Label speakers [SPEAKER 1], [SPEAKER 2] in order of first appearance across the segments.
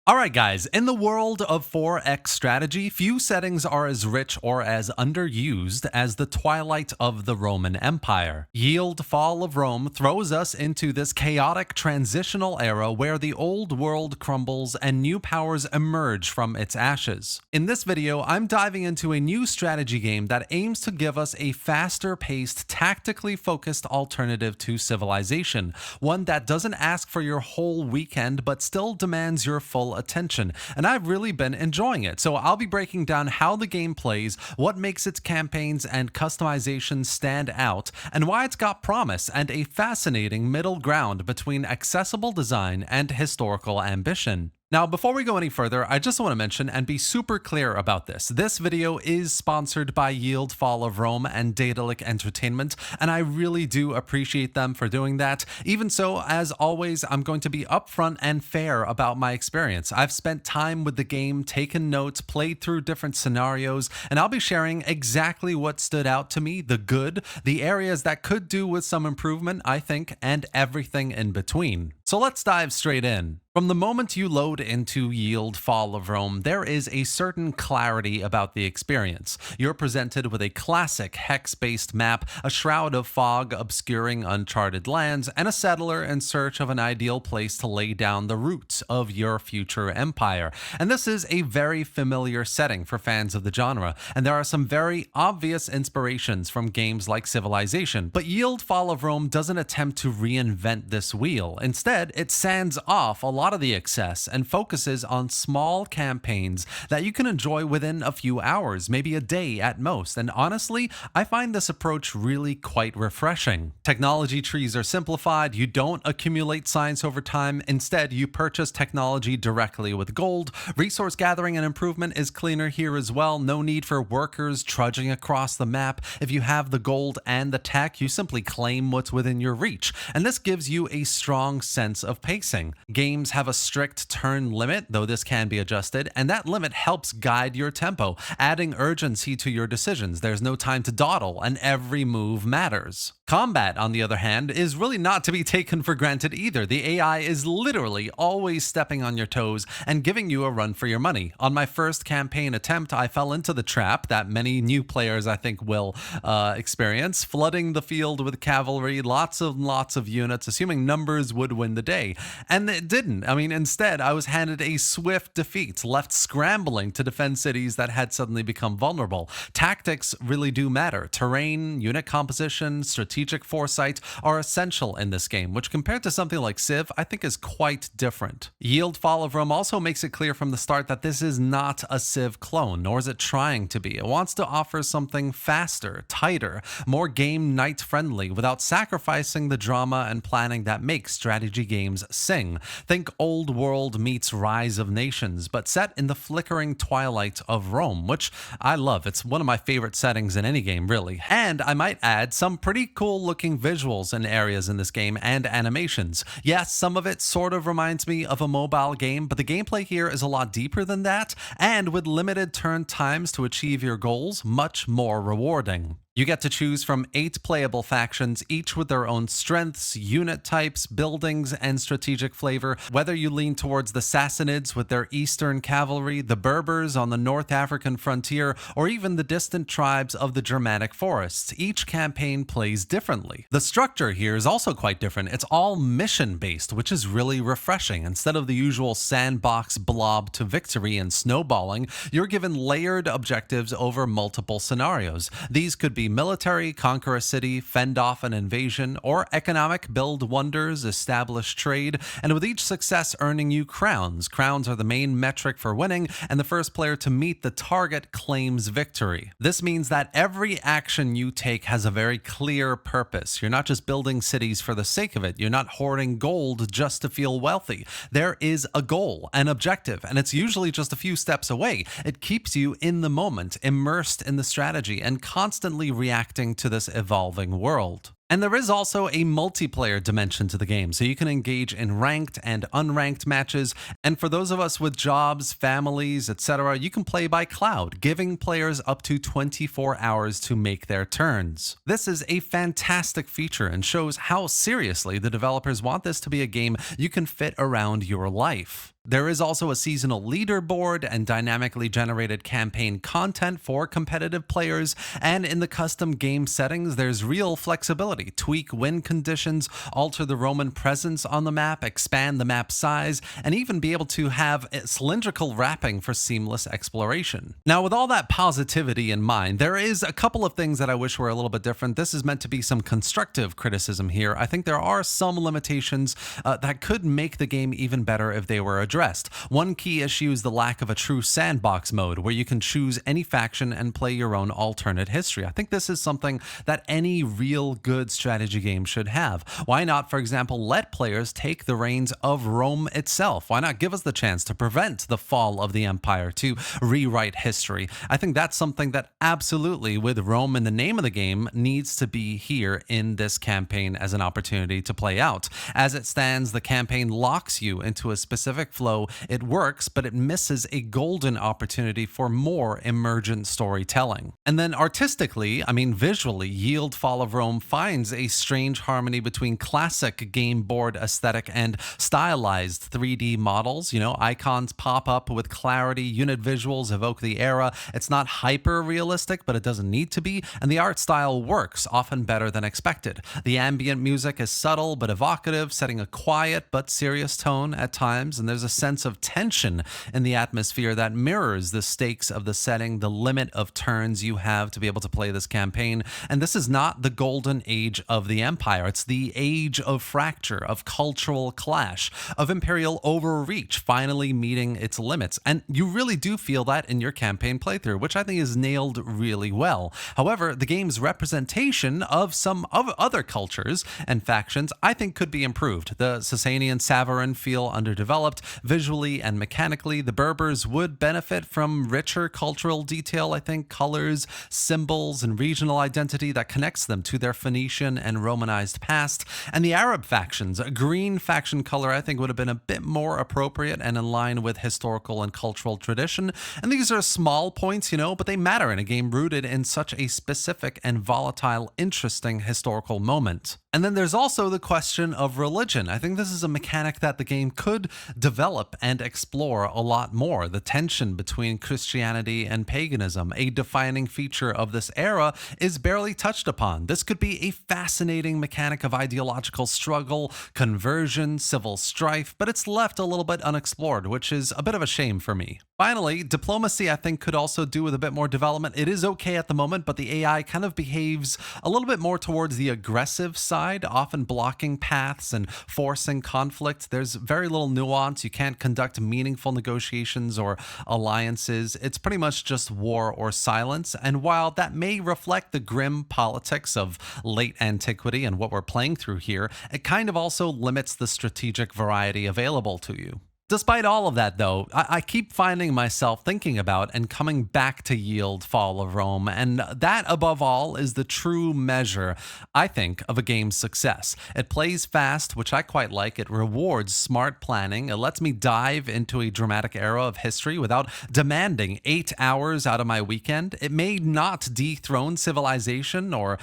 [SPEAKER 1] Alright guys, in the world of 4X strategy, few settings are as rich or as underused as the twilight of the Roman Empire. Yield Fall of Rome throws us into this chaotic transitional era where the old world crumbles and new powers emerge from its ashes. In this video, I'm diving into a new strategy game that aims to give us a faster-paced, tactically focused alternative to civilization, one that doesn't ask for your whole weekend but still demands your full attention, and I've really been enjoying it. So I'll be breaking down how the game plays, what makes its campaigns and customizations stand out, and why it's got promise and a fascinating middle ground between accessible design and historical ambition. Now, before we go any further, I just want to mention and be super clear about this. This video is sponsored by Yield Fall of Rome and Daedalic Entertainment, and I really do appreciate them for doing that. Even so, as always, I'm going to be upfront and fair about my experience. I've spent time with the game, taken notes, played through different scenarios, and I'll be sharing exactly what stood out to me, the good, the areas that could do with some improvement, I think, and everything in between. So let's dive straight in. From the moment you load into Yield Fall of Rome, there is a certain clarity about the experience. You're presented with a classic hex-based map, a shroud of fog obscuring uncharted lands, and a settler in search of an ideal place to lay down the roots of your future empire. And this is a very familiar setting for fans of the genre, and there are some very obvious inspirations from games like Civilization. But Yield Fall of Rome doesn't attempt to reinvent this wheel. Instead, it sands off a lot of the excess and focuses on small campaigns that you can enjoy within a few hours, maybe a day at most. And honestly, I find this approach really quite refreshing. Technology trees are simplified, you don't accumulate science over time, instead you purchase technology directly with gold. Resource gathering and improvement is cleaner here as well, no need for workers trudging across the map. If you have the gold and the tech, you simply claim what's within your reach, and this gives you a strong sense of pacing. Games have a strict turn limit, though this can be adjusted, and that limit helps guide your tempo, adding urgency to your decisions. There's no time to dawdle, and every move matters. Combat, on the other hand, is really not to be taken for granted either. The AI is literally always stepping on your toes and giving you a run for your money. On my first campaign attempt, I fell into the trap that many new players I think will experience, flooding the field with cavalry, lots of units, assuming numbers would win the day. And it didn't. I mean, instead, I was handed a swift defeat, left scrambling to defend cities that had suddenly become vulnerable. Tactics really do matter. Terrain, unit composition, strategic foresight are essential in this game, which compared to something like Civ, I think is quite different. Yield Fall of Rome also makes it clear from the start that this is not a Civ clone, nor is it trying to be. It wants to offer something faster, tighter, more game night friendly, without sacrificing the drama and planning that makes strategy games sing. Think Old World meets Rise of Nations, but set in the flickering twilight of Rome, which I love. It's one of my favorite settings in any game, really. And I might add some pretty cool looking visuals in areas in this game and animations. Yes, some of it sort of reminds me of a mobile game, but the gameplay here is a lot deeper than that, and with limited turn times to achieve your goals, much more rewarding. You get to choose from 8 playable factions, each with their own strengths, unit types, buildings, and strategic flavor. Whether you lean towards the Sassanids with their Eastern cavalry, the Berbers on the North African frontier, or even the distant tribes of the Germanic forests, each campaign plays differently. The structure here is also quite different. It's all mission-based, which is really refreshing. Instead of the usual sandbox blob to victory and snowballing, you're given layered objectives over multiple scenarios. These could be military, conquer a city, fend off an invasion, or economic, build wonders, establish trade, and with each success earning you crowns. Crowns are the main metric for winning, and the first player to meet the target claims victory. This means that every action you take has a very clear purpose. You're not just building cities for the sake of it. You're not hoarding gold just to feel wealthy. There is a goal, an objective, and it's usually just a few steps away. It keeps you in the moment, immersed in the strategy, and constantly reacting to this evolving world. And there is also a multiplayer dimension to the game, so you can engage in ranked and unranked matches, and for those of us with jobs, families, etc., you can play by cloud, giving players up to 24 hours to make their turns. This is a fantastic feature and shows how seriously the developers want this to be a game you can fit around your life. There is also a seasonal leaderboard and dynamically generated campaign content for competitive players, and in the custom game settings, there's real flexibility. Tweak win conditions, alter the Roman presence on the map, expand the map size, and even be able to have cylindrical wrapping for seamless exploration. Now, with all that positivity in mind, there is a couple of things that I wish were a little bit different. This is meant to be some constructive criticism here. I think there are some limitations that could make the game even better if they were addressed. One key issue is the lack of a true sandbox mode where you can choose any faction and play your own alternate history. I think this is something that any real good strategy game should have. Why not, for example, let players take the reins of Rome itself? Why not give us the chance to prevent the fall of the empire, to rewrite history? I think that's something that absolutely, with Rome in the name of the game, needs to be here in this campaign as an opportunity to play out. As it stands, the campaign locks you into a specific flow. It works, but it misses a golden opportunity for more emergent storytelling. And then artistically, visually, Yield Fall of Rome finds a strange harmony between classic game board aesthetic and stylized 3D models. Icons pop up with clarity, unit visuals evoke the era. It's not hyper realistic, but it doesn't need to be, and the art style works, often better than expected. The ambient music is subtle but evocative, setting a quiet but serious tone at times, and there's a sense of tension in the atmosphere that mirrors the stakes of the setting, the limit of turns you have to be able to play this campaign. And this is not the golden age of the empire. It's the age of fracture, of cultural clash, of imperial overreach finally meeting its limits. And you really do feel that in your campaign playthrough, which I think is nailed really well. However, the game's representation of some other cultures and factions I think could be improved. The Sasanian Savaran feel underdeveloped visually and mechanically. The Berbers would benefit from richer cultural detail, I think, colors, symbols, and regional identity that connects them to their Phoenician and Romanized past. And the Arab factions, a green faction color I think would have been a bit more appropriate and in line with historical and cultural tradition. And these are small points, but they matter in a game rooted in such a specific and volatile, interesting historical moment. And then there's also the question of religion. I think this is a mechanic that the game could develop and explore a lot more. The tension between Christianity and paganism, a defining feature of this era, is barely touched upon. This could be a fascinating mechanic of ideological struggle, conversion, civil strife, but it's left a little bit unexplored, which is a bit of a shame for me. Finally, diplomacy I think could also do with a bit more development. It is okay at the moment, but the AI kind of behaves a little bit more towards the aggressive side, often blocking paths and forcing conflict. There's very little nuance. You can't conduct meaningful negotiations or alliances. It's pretty much just war or silence. And while that may reflect the grim politics of late antiquity and what we're playing through here, it kind of also limits the strategic variety available to you. Despite all of that, though, I keep finding myself thinking about and coming back to Yield Fall of Rome, and that, above all, is the true measure, I think, of a game's success. It plays fast, which I quite like. It rewards smart planning. It lets me dive into a dramatic era of history without demanding 8 hours out of my weekend. It may not dethrone civilization or,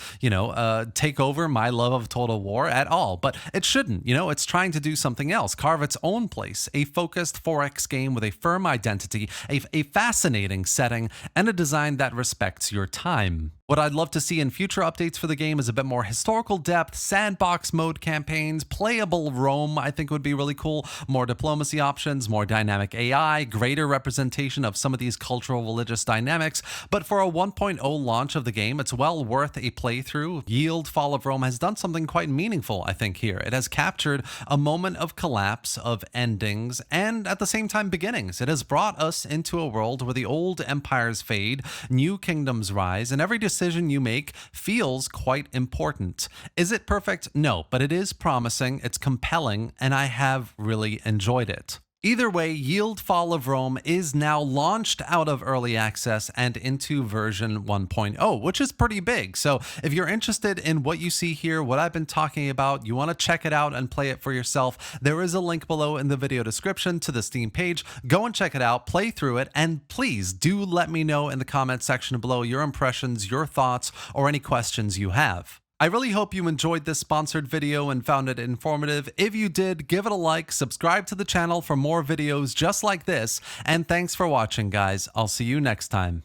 [SPEAKER 1] take over my love of Total War at all, but it shouldn't. It's trying to do something else, carve its own place, a focused 4X game with a firm identity, a fascinating setting, and a design that respects your time. What I'd love to see in future updates for the game is a bit more historical depth, sandbox mode campaigns, playable Rome I think would be really cool, more diplomacy options, more dynamic AI, greater representation of some of these cultural religious dynamics. But for a 1.0 launch of the game, it's well worth a playthrough. Yield Fall of Rome has done something quite meaningful, I think, here. It has captured a moment of collapse, of endings, and at the same time beginnings. It has brought us into a world where the old empires fade, new kingdoms rise, and every decision you make feels quite important. Is it perfect? No, but it is promising, it's compelling, and I have really enjoyed it. Either way, Yield Fall of Rome is now launched out of early access and into version 1.0, which is pretty big. So if you're interested in what you see here, what I've been talking about, you want to check it out and play it for yourself, there is a link below in the video description to the Steam page. Go and check it out, play through it, and please do let me know in the comment section below your impressions, your thoughts, or any questions you have. I really hope you enjoyed this sponsored video and found it informative. If you did, give it a like, subscribe to the channel for more videos just like this, and thanks for watching, guys. I'll see you next time.